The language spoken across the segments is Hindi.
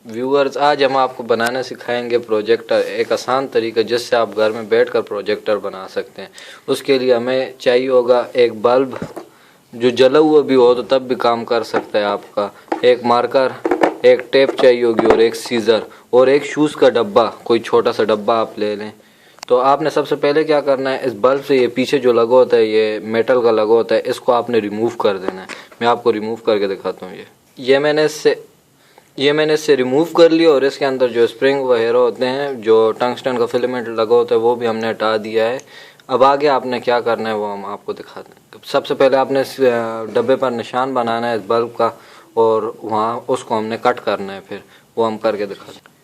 व्यूअर्स, आज हम आपको बनाना सिखाएंगे प्रोजेक्टर, एक आसान तरीका जिससे आप घर में बैठकर प्रोजेक्टर बना सकते हैं। उसके लिए हमें चाहिए होगा एक बल्ब जो जला हुआ भी हो तो तब भी काम कर सकता है आपका, एक मार्कर, एक टेप चाहिए होगी और एक सीज़र और एक शूज़ का डब्बा, कोई छोटा सा डब्बा आप ले लें। तो आपने सबसे पहले क्या करना है, इस बल्ब से ये पीछे जो लगा होता है, ये मेटल का लगा होता है, इसको आपने रिमूव कर देना है। मैं आपको रिमूव करके दिखाता हूँ। ये मैंने इससे रिमूव कर लिया और इसके अंदर जो स्प्रिंग वगैरह होते हैं, जो टंगस्टन का फिलामेंट लगा होता है, वो भी हमने हटा दिया है। अब आगे आपने क्या करना है वो हम आपको दिखाते हैं। सबसे पहले आपने इस डब्बे पर निशान बनाना है इस बल्ब का और वहाँ उसको हमने कट करना है, फिर वो हम करके दिखाते हैं।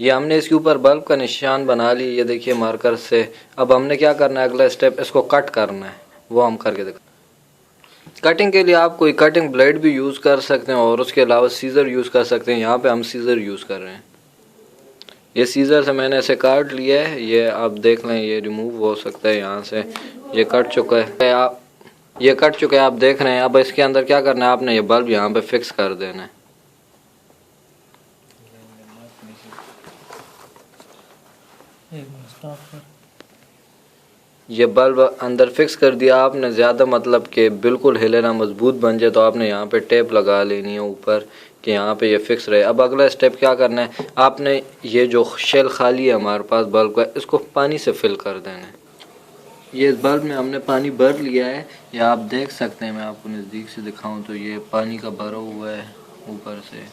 ये हमने इसके ऊपर बल्ब का निशान बना लिया, ये देखिए मार्कर से। अब हमने क्या करना है, अगला स्टेप इसको कट करना है, वो हम करके दिखाते हैं। कटिंग के लिए आप कोई कटिंग ब्लेड भी यूज़ कर सकते हैं और उसके अलावा सीज़र यूज़ कर सकते हैं। यहाँ पे हम सीज़र यूज़ कर रहे हैं। ये सीज़र से मैंने ऐसे काट लिया है, ये आप देख लें, ये रिमूव हो सकता है यहाँ से। ये कट चुका है, आप देख रहे हैं। अब इसके अंदर क्या करना है, आपने ये बल्ब यहाँ पे फिक्स कर देना है। ये बल्ब अंदर फिक्स कर दिया आपने, ज़्यादा मतलब कि बिल्कुल हिले ना, मजबूत बन जाए, तो आपने यहाँ पे टेप लगा लेनी है ऊपर कि यहाँ पे ये फिक्स रहे। अब अगला स्टेप क्या करना है, आपने ये जो शेल खाली है हमारे पास बल्ब का, इसको पानी से फिल कर देना है। ये इस बल्ब में हमने पानी भर लिया है, ये आप देख सकते हैं। मैं आपको नज़दीक से दिखाऊँ तो ये पानी का भरा हुआ है ऊपर से,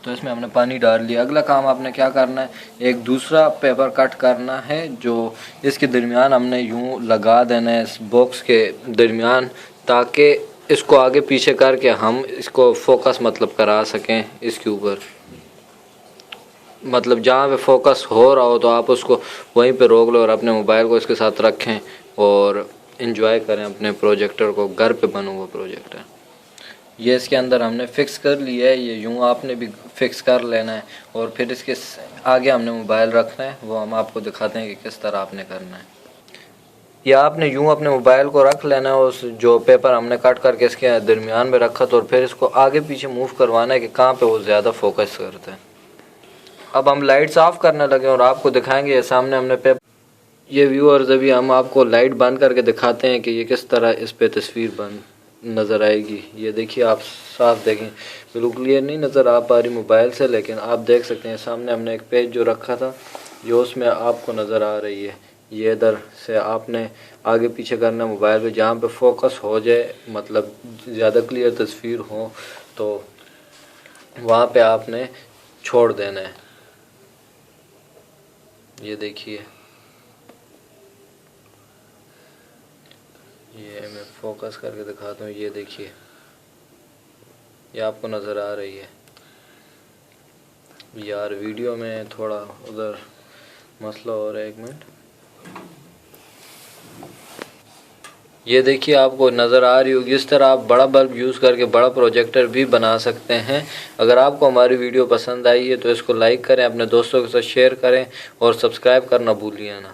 तो इसमें हमने पानी डाल लिया। अगला काम आपने क्या करना है, एक दूसरा पेपर कट करना है जो इसके दरमियान हमने यूं लगा देना है, इस बॉक्स के दरमियान, ताकि इसको आगे पीछे करके हम इसको फोकस मतलब करा सकें इसके ऊपर। मतलब जहाँ पे फोकस हो रहा हो तो आप उसको वहीं पे रोक लो और अपने मोबाइल को इसके साथ रखें और एंजॉय करें अपने प्रोजेक्टर को, घर पे बना हुआ प्रोजेक्टर। ये इसके अंदर हमने फ़िक्स कर लिया है, ये यूँ आपने भी फ़िक्स कर लेना है और फिर इसके आगे हमने मोबाइल रखना है, वो हम आपको दिखाते हैं कि किस तरह आपने करना है। या आपने यूँ अपने मोबाइल को रख लेना है, उस जो पेपर हमने कट करके इसके दरमियान में रखा तो, और फिर इसको आगे पीछे मूव करवाना है कि कहाँ पे वो ज़्यादा फोकस करता है। अब हम लाइट्स ऑफ करने लगे और आपको दिखाएंगे, ये सामने हमने पेपर, ये व्यूअर्स अभी हम आपको लाइट बंद करके दिखाते हैं कि ये किस तरह इस पर तस्वीर बन नज़र आएगी। ये देखिए, आप साफ देखें, बिल्कुल क्लियर नहीं नज़र आ पा रही मोबाइल से, लेकिन आप देख सकते हैं सामने हमने एक पेज जो रखा था, जो उसमें आपको नज़र आ रही है। ये इधर से आपने आगे पीछे करना मोबाइल पे, जहाँ पे फोकस हो जाए, मतलब ज़्यादा क्लियर तस्वीर हो, तो वहाँ पे आपने छोड़ देना है। ये देखिए, ये मैं फोकस करके दिखाता हूँ। ये देखिए, ये आपको नज़र आ रही है। यार वीडियो में थोड़ा उधर मसला हो रहा है, एक मिनट। ये देखिए, आपको नज़र आ रही होगी। इस तरह आप बड़ा बल्ब यूज़ करके बड़ा प्रोजेक्टर भी बना सकते हैं। अगर आपको हमारी वीडियो पसंद आई है तो इसको लाइक करें, अपने दोस्तों के साथ शेयर करें और सब्सक्राइब करना भूलिए ना।